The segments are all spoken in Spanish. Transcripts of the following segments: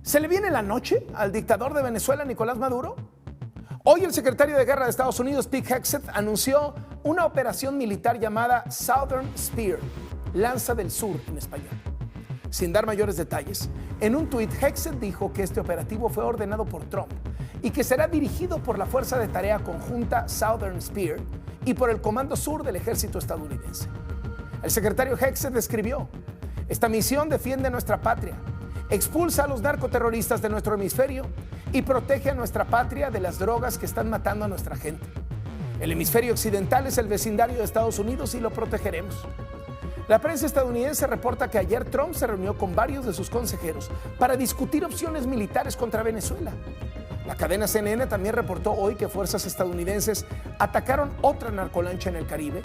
¿Se le viene la noche al dictador de Venezuela, Nicolás Maduro? Hoy el secretario de Guerra de Estados Unidos, Pete Hegseth, anunció una operación militar llamada Southern Spear, Lanza del Sur en español. Sin dar mayores detalles, en un tuit Hegseth dijo que este operativo fue ordenado por Trump y que será dirigido por la Fuerza de Tarea Conjunta Southern Spear y por el Comando Sur del Ejército estadounidense. El secretario Hegseth escribió: "Esta misión defiende nuestra patria, expulsa a los narcoterroristas de nuestro hemisferio y protege a nuestra patria de las drogas que están matando a nuestra gente. El hemisferio occidental es el vecindario de Estados Unidos y lo protegeremos". La prensa estadounidense reporta que ayer Trump se reunió con varios de sus consejeros para discutir opciones militares contra Venezuela. La cadena CNN también reportó hoy que fuerzas estadounidenses atacaron otra narcolancha en el Caribe,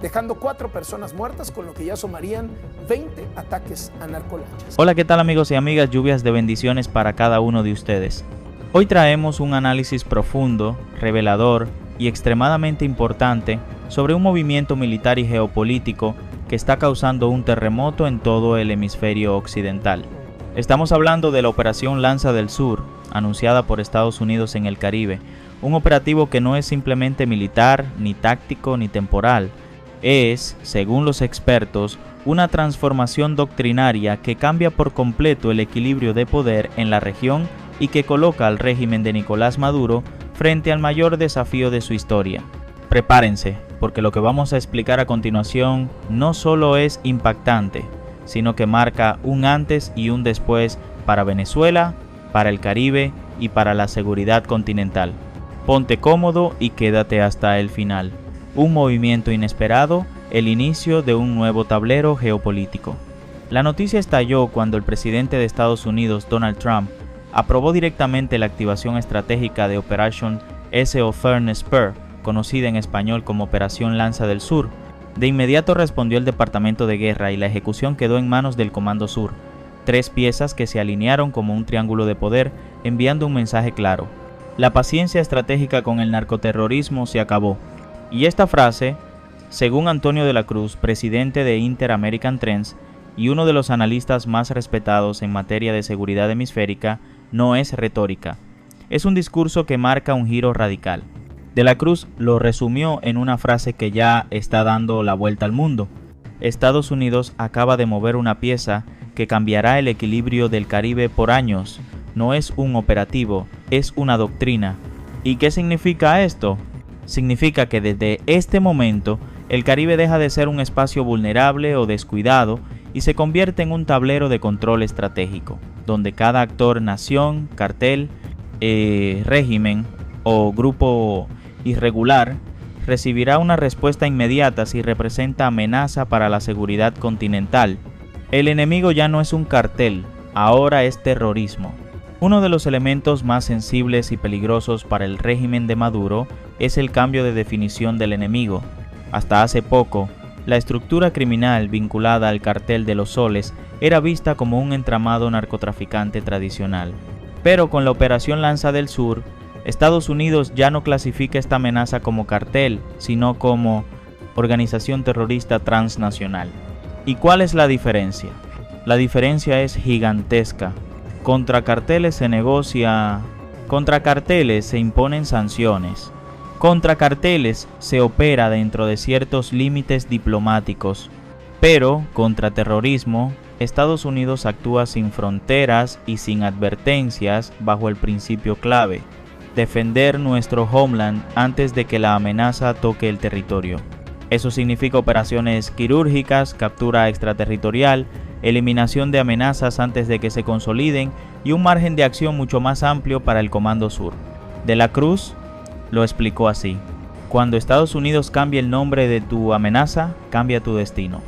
dejando 4 personas muertas, con lo que ya sumarían 20 ataques a narcolanchas. Hola, ¿qué tal amigos y amigas? Lluvias de bendiciones para cada uno de ustedes. Hoy traemos un análisis profundo, revelador y extremadamente importante sobre un movimiento militar y geopolítico que está causando un terremoto en todo el hemisferio occidental. Estamos hablando de la Operación Lanza del Sur, anunciada por Estados Unidos en el Caribe, un operativo que no es simplemente militar, ni táctico, ni temporal. Es, según los expertos, una transformación doctrinaria que cambia por completo el equilibrio de poder en la región y que coloca al régimen de Nicolás Maduro frente al mayor desafío de su historia. Prepárense, porque lo que vamos a explicar a continuación no solo es impactante, sino que marca un antes y un después para Venezuela, para el Caribe y para la seguridad continental. Ponte cómodo y quédate hasta el final. Un movimiento inesperado, el inicio de un nuevo tablero geopolítico. La noticia estalló cuando el presidente de Estados Unidos, Donald Trump, aprobó directamente la activación estratégica de Operation Southern Spear, conocida en español como Operación Lanza del Sur. De inmediato respondió el Departamento de Guerra y la ejecución quedó en manos del Comando Sur, 3 piezas que se alinearon como un triángulo de poder, enviando un mensaje claro: la paciencia estratégica con el narcoterrorismo se acabó. Y esta frase, según Antonio de la Cruz, presidente de Inter-American Trends y uno de los analistas más respetados en materia de seguridad hemisférica, no es retórica. Es un discurso que marca un giro radical. De la Cruz lo resumió en una frase que ya está dando la vuelta al mundo: Estados Unidos acaba de mover una pieza que cambiará el equilibrio del Caribe por años. No es un operativo, es una doctrina. ¿Y qué significa esto? Significa que desde este momento el Caribe deja de ser un espacio vulnerable o descuidado y se convierte en un tablero de control estratégico, donde cada actor, nación, cartel, régimen o grupo irregular recibirá una respuesta inmediata si representa amenaza para la seguridad continental. El enemigo ya no es un cartel, ahora es terrorismo. Uno de los elementos más sensibles y peligrosos para el régimen de Maduro es el cambio de definición del enemigo. Hasta hace poco, la estructura criminal vinculada al cartel de los soles era vista como un entramado narcotraficante tradicional. Pero con la Operación Lanza del Sur, Estados Unidos ya no clasifica esta amenaza como cartel, sino como organización terrorista transnacional. ¿Y cuál es la diferencia? La diferencia es gigantesca. Contra carteles se negocia, contra carteles se imponen sanciones, contra carteles se opera dentro de ciertos límites diplomáticos, pero contra terrorismo, Estados Unidos actúa sin fronteras y sin advertencias bajo el principio clave: defender nuestro homeland antes de que la amenaza toque el territorio. Eso significa operaciones quirúrgicas, captura extraterritorial, eliminación de amenazas antes de que se consoliden y un margen de acción mucho más amplio para el Comando Sur. De la Cruz lo explicó así: cuando Estados Unidos cambia el nombre de tu amenaza, cambia tu destino.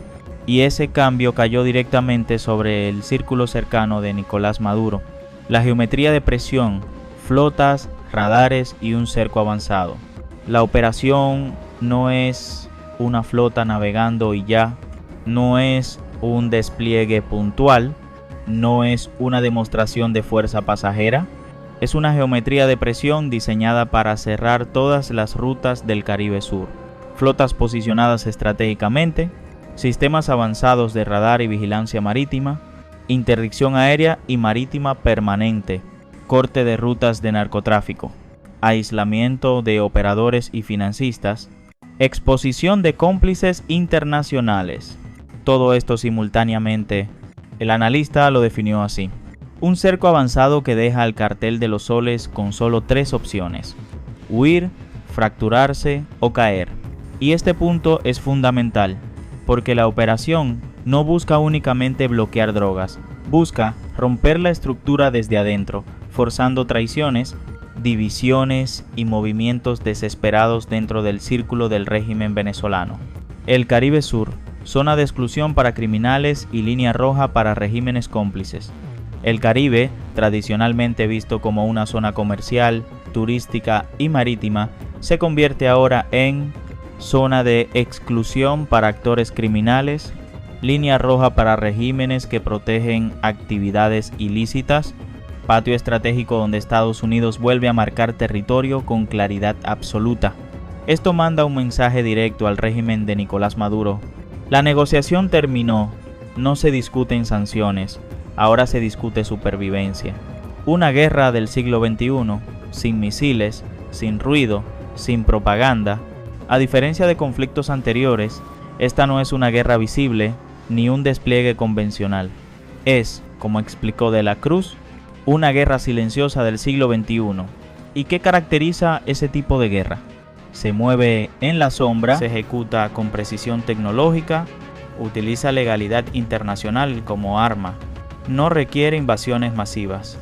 Y ese cambio cayó directamente sobre el círculo cercano de Nicolás Maduro. La geometría de presión, flotas, radares y un cerco avanzado. La operación no es una flota navegando y ya, no es un despliegue puntual, no es una demostración de fuerza pasajera, es una geometría de presión diseñada para cerrar todas las rutas del Caribe Sur. Flotas posicionadas estratégicamente, sistemas avanzados de radar y vigilancia marítima, interdicción aérea y marítima permanente, corte de rutas de narcotráfico, aislamiento de operadores y financistas, exposición de cómplices internacionales. Todo esto simultáneamente. El analista lo definió así: un cerco avanzado que deja al cartel de los soles con solo 3 opciones: huir, fracturarse o caer. Y este punto es fundamental, porque la operación no busca únicamente bloquear drogas, busca romper la estructura desde adentro, forzando traiciones, divisiones y movimientos desesperados dentro del círculo del régimen venezolano. El Caribe Sur, zona de exclusión para criminales y línea roja para regímenes cómplices. El Caribe, tradicionalmente visto como una zona comercial, turística y marítima, se convierte ahora en zona de exclusión para actores criminales, línea roja para regímenes que protegen actividades ilícitas, patio estratégico donde Estados Unidos vuelve a marcar territorio con claridad absoluta. Esto manda un mensaje directo al régimen de Nicolás Maduro. La negociación terminó, no se discuten sanciones, ahora se discute supervivencia. Una guerra del siglo XXI, sin misiles, sin ruido, sin propaganda. A diferencia de conflictos anteriores, esta no es una guerra visible ni un despliegue convencional. Es, como explicó De la Cruz, una guerra silenciosa del siglo XXI. ¿Y qué caracteriza ese tipo de guerra? Se mueve en la sombra, se ejecuta con precisión tecnológica, utiliza legalidad internacional como arma, no requiere invasiones masivas,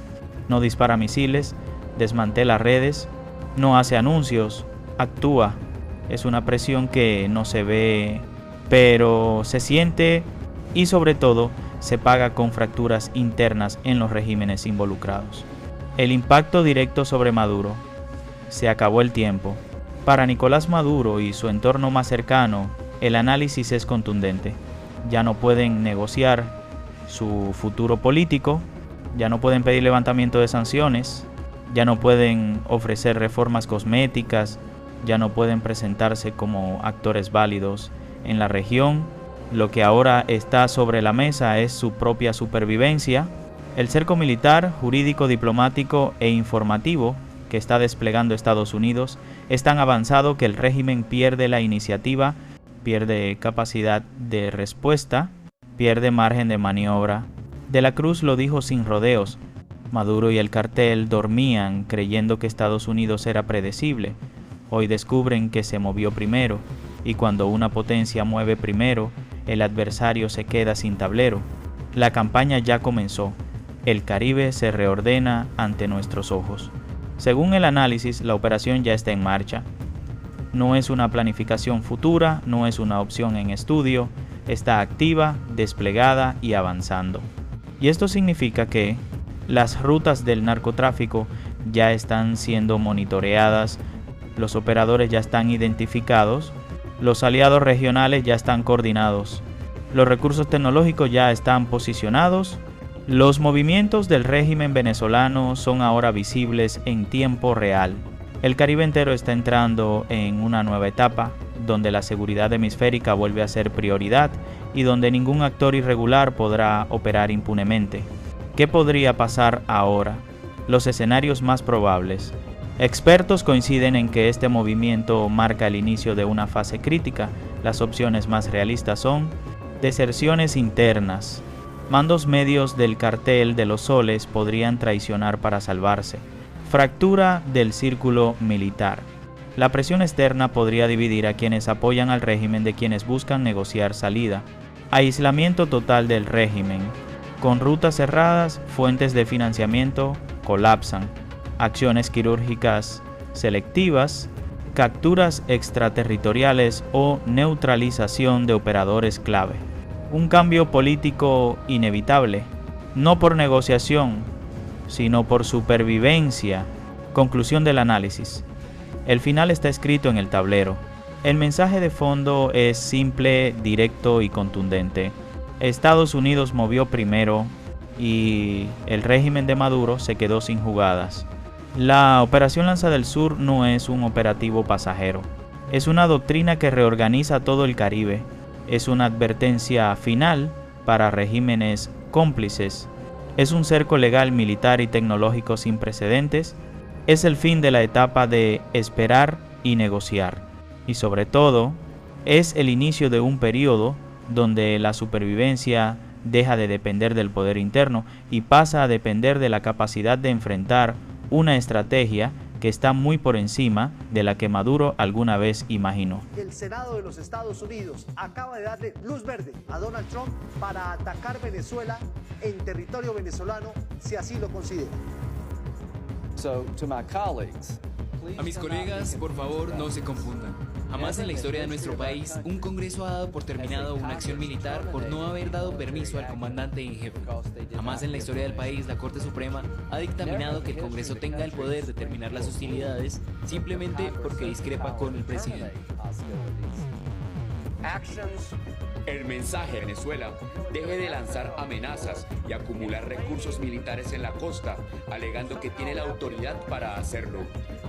no dispara misiles, desmantela redes, no hace anuncios, actúa. Es una presión que no se ve, pero se siente y sobre todo se paga con fracturas internas en los regímenes involucrados. El impacto directo sobre Maduro. Se acabó el tiempo. Para Nicolás Maduro y su entorno más cercano, el análisis es contundente. Ya no pueden negociar su futuro político, ya no pueden pedir levantamiento de sanciones, ya no pueden ofrecer reformas cosméticas, ya no pueden presentarse como actores válidos en la región. Lo que ahora está sobre la mesa es su propia supervivencia. El cerco militar, jurídico, diplomático e informativo que está desplegando Estados Unidos es tan avanzado que el régimen pierde la iniciativa, pierde capacidad de respuesta, pierde margen de maniobra. De la Cruz lo dijo sin rodeos: Maduro y el cartel dormían creyendo que Estados Unidos era predecible. Hoy descubren que se movió primero, y cuando una potencia mueve primero, el adversario se queda sin tablero. La campaña ya comenzó. El Caribe se reordena ante nuestros ojos. Según el análisis, la operación ya está en marcha. No es una planificación futura, no es una opción en estudio, está activa, desplegada y avanzando. Y esto significa que las rutas del narcotráfico ya están siendo monitoreadas, los operadores ya están identificados, los aliados regionales ya están coordinados, los recursos tecnológicos ya están posicionados. Los movimientos del régimen venezolano son ahora visibles en tiempo real. El Caribe entero está entrando en una nueva etapa, donde la seguridad hemisférica vuelve a ser prioridad y donde ningún actor irregular podrá operar impunemente. ¿Qué podría pasar ahora? Los escenarios más probables. Expertos coinciden en que este movimiento marca el inicio de una fase crítica. Las opciones más realistas son deserciones internas. Mandos medios del cartel de los soles podrían traicionar para salvarse. Fractura del círculo militar. La presión externa podría dividir a quienes apoyan al régimen de quienes buscan negociar salida. Aislamiento total del régimen. Con rutas cerradas, fuentes de financiamiento colapsan. Acciones quirúrgicas selectivas, capturas extraterritoriales o neutralización de operadores clave. Un cambio político inevitable, no por negociación, sino por supervivencia. Conclusión del análisis. El final está escrito en el tablero. El mensaje de fondo es simple, directo y contundente. Estados Unidos movió primero y el régimen de Maduro se quedó sin jugadas. La Operación Lanza del Sur no es un operativo pasajero. Es una doctrina que reorganiza todo el Caribe. Es una advertencia final para regímenes cómplices. Es un cerco legal, militar y tecnológico sin precedentes. Es el fin de la etapa de esperar y negociar. Y sobre todo, es el inicio de un periodo donde la supervivencia deja de depender del poder interno y pasa a depender de la capacidad de enfrentar una estrategia que está muy por encima de la que Maduro alguna vez imaginó. El Senado de los Estados Unidos acaba de darle luz verde a Donald Trump para atacar Venezuela en territorio venezolano si así lo considera. A mis colegas, por favor, no se confundan. Jamás en la historia de nuestro país, un Congreso ha dado por terminado una acción militar por no haber dado permiso al comandante en jefe. Jamás en la historia del país, la Corte Suprema ha dictaminado que el Congreso tenga el poder de terminar las hostilidades simplemente porque discrepa con el presidente. El mensaje a Venezuela: deje de lanzar amenazas y acumular recursos militares en la costa, alegando que tiene la autoridad para hacerlo.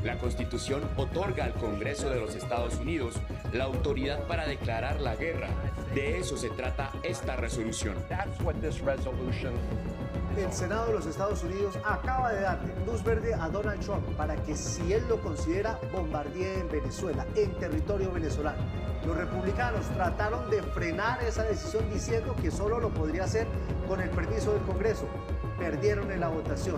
La Constitución otorga al Congreso de los Estados Unidos la autoridad para declarar la guerra. De eso se trata esta resolución. El Senado de los Estados Unidos acaba de darle luz verde a Donald Trump para que, si él lo considera, bombardee en Venezuela, en territorio venezolano. Los republicanos trataron de frenar esa decisión diciendo que solo lo podría hacer con el permiso del Congreso. Perdieron en la votación.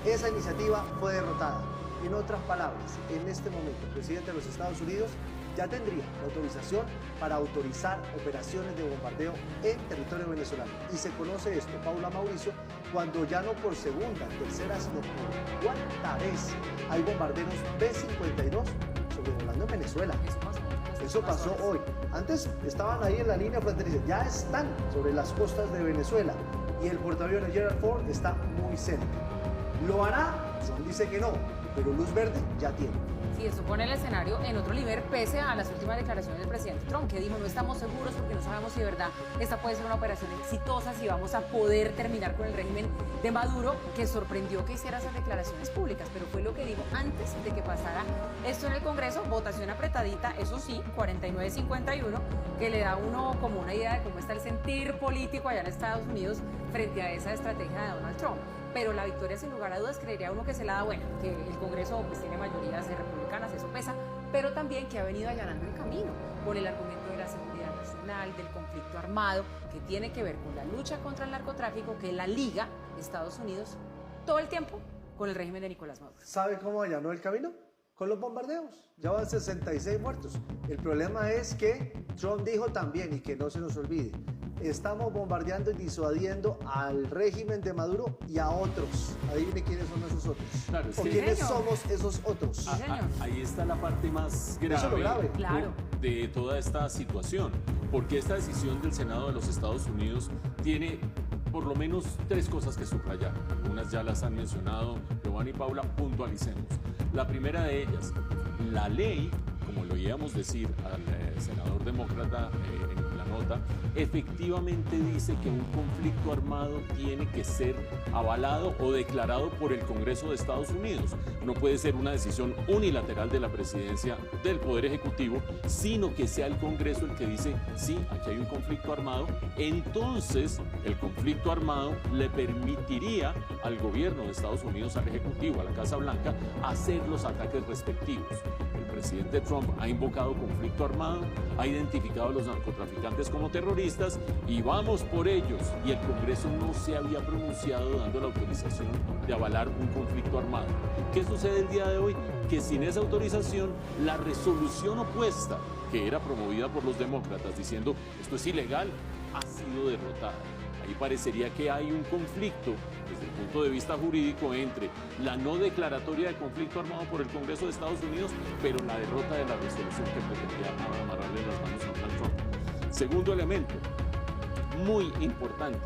Esa iniciativa fue derrotada. En otras palabras, en este momento, el presidente de los Estados Unidos ya tendría la autorización para autorizar operaciones de bombardeo en territorio venezolano. Y se conoce esto, Paula, Mauricio, cuando ya no por segunda, tercera, sino por cuarta vez hay bombarderos B-52 sobrevolando en Venezuela. Eso pasó hoy. Antes estaban ahí en la línea fronteriza, ya están sobre las costas de Venezuela y el portaaviones Gerald Ford está muy cerca. ¿Lo hará? Trump dice que no, pero luz verde ya tiene. Sí, eso pone el escenario en otro nivel, pese a las últimas declaraciones del presidente Trump, que dijo: no estamos seguros porque no sabemos si de verdad esta puede ser una operación exitosa, si vamos a poder terminar con el régimen de Maduro, que sorprendió que hiciera esas declaraciones públicas, pero fue lo que dijo antes de que pasara esto en el Congreso. Votación apretadita, eso sí, 49-51, que le da a uno como una idea de cómo está el sentir político allá en Estados Unidos frente a esa estrategia de Donald Trump. Pero la victoria, sin lugar a dudas, creería uno que se la da buena, que el Congreso pues tiene mayorías republicanas, eso pesa, pero también que ha venido allanando el camino con el argumento de la seguridad nacional, del conflicto armado, que tiene que ver con la lucha contra el narcotráfico, que la liga Estados Unidos todo el tiempo con el régimen de Nicolás Maduro. ¿Sabe cómo allanó el camino? Con los bombardeos. Ya van 66 muertos. El problema es que Trump dijo también, y que no se nos olvide, estamos bombardeando y disuadiendo al régimen de Maduro y a otros. Adivine quiénes son esos otros. Claro, es ¿O que quiénes somos esos otros? Ahí está la parte más Eso es lo grave. Claro. de toda esta situación, porque esta decisión del Senado de los Estados Unidos tiene por lo menos tres cosas que subrayar. Algunas ya las han mencionado Giovanni y Paula, puntualicemos. La primera de ellas, la ley, como lo oíamos decir al senador demócrata en la nota, efectivamente dice que un conflicto armado tiene que ser avalado o declarado por el Congreso de Estados Unidos. No puede ser una decisión unilateral de la presidencia del Poder Ejecutivo, sino que sea el Congreso el que dice, sí, aquí hay un conflicto armado. Entonces, el conflicto armado le permitiría al gobierno de Estados Unidos, al Ejecutivo, a la Casa Blanca, hacer los ataques respectivos. El presidente Trump ha invocado conflicto armado, ha identificado a los narcotraficantes como terroristas y vamos por ellos. Y el Congreso no se había pronunciado dando la autorización de avalar un conflicto armado. ¿Qué sucede el día de hoy? Que sin esa autorización, la resolución opuesta, que era promovida por los demócratas diciendo esto es ilegal, ha sido derrotada. Ahí parecería que hay un conflicto desde el punto de vista jurídico entre la no declaratoria de conflicto armado por el Congreso de Estados Unidos, pero la derrota de la resolución que pretendía amarrarle las manos a Donald Trump. Segundo elemento, muy importante,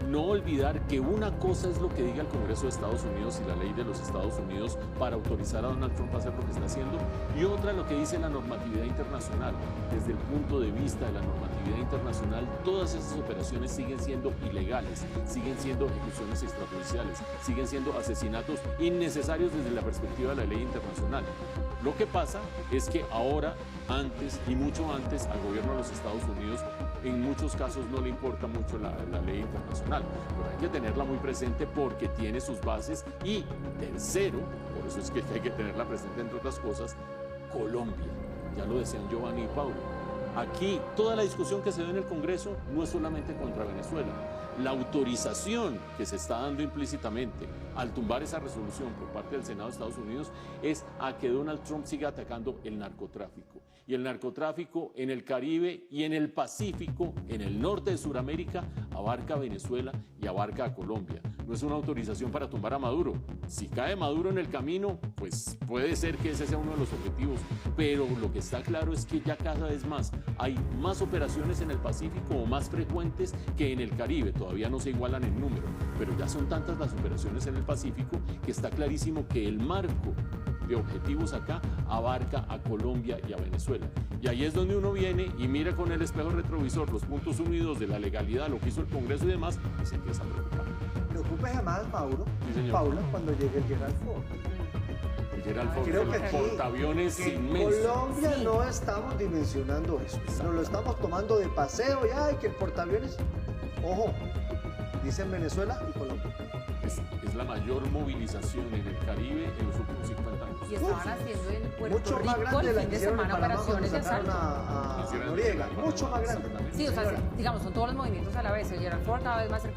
no olvidar que una cosa es lo que diga el Congreso de Estados Unidos y la ley de los Estados Unidos para autorizar a Donald Trump a hacer lo que está haciendo, y otra lo que dice la normatividad internacional. Desde el punto de vista de la normatividad internacional, todas esas operaciones siguen siendo ilegales, siguen siendo ejecuciones extrajudiciales, siguen siendo asesinatos innecesarios desde la perspectiva de la ley internacional. Lo que pasa es que ahora, antes y mucho antes, al gobierno de los Estados Unidos en muchos casos no le importa mucho la ley internacional. internacional, pero hay que tenerla muy presente porque tiene sus bases. Y tercero, por eso es que hay que tenerla presente entre otras cosas, Colombia. Ya lo decían Giovanni y Paulo. Aquí toda la discusión que se ve en el Congreso no es solamente contra Venezuela. La autorización que se está dando implícitamente al tumbar esa resolución por parte del Senado de Estados Unidos es a que Donald Trump siga atacando el narcotráfico. Y el narcotráfico en el Caribe y en el Pacífico, en el norte de Sudamérica, abarca a Venezuela y abarca a Colombia. No es una autorización para tumbar a Maduro. Si cae Maduro en el camino, pues puede ser que ese sea uno de los objetivos. Pero lo que está claro es que ya cada vez más hay más operaciones en el Pacífico o más frecuentes que en el Caribe. Todavía no se igualan en número, pero ya son tantas las operaciones en el Pacífico que está clarísimo que el marco de objetivos acá abarca a Colombia y a Venezuela. Y ahí es donde uno viene y mira con el espejo retrovisor los puntos unidos de la legalidad, lo que hizo el Congreso y demás, y se empieza a preocupar. Preocupe jamás, Mauro, Sí, Paula, cuando llegue el Gerald Ford. El Gerald Ford, Creo que el aquí portaaviones en inmenso. Colombia no estamos dimensionando eso. Nos lo estamos tomando de paseo y ay, que el portaaviones. Ojo, dice en Venezuela y Colombia. Es la mayor movilización en el Caribe en los últimos 50 años. Y estaban haciendo en Puerto Mucho más Rico grande el la fin que de hicieron en semana Panamá cuando operaciones de sacaron asalto. a Noriega. Mucho más grande. Sí, o sea, digamos, son todos los movimientos a la vez. El Gerald Ford cada vez más cerca.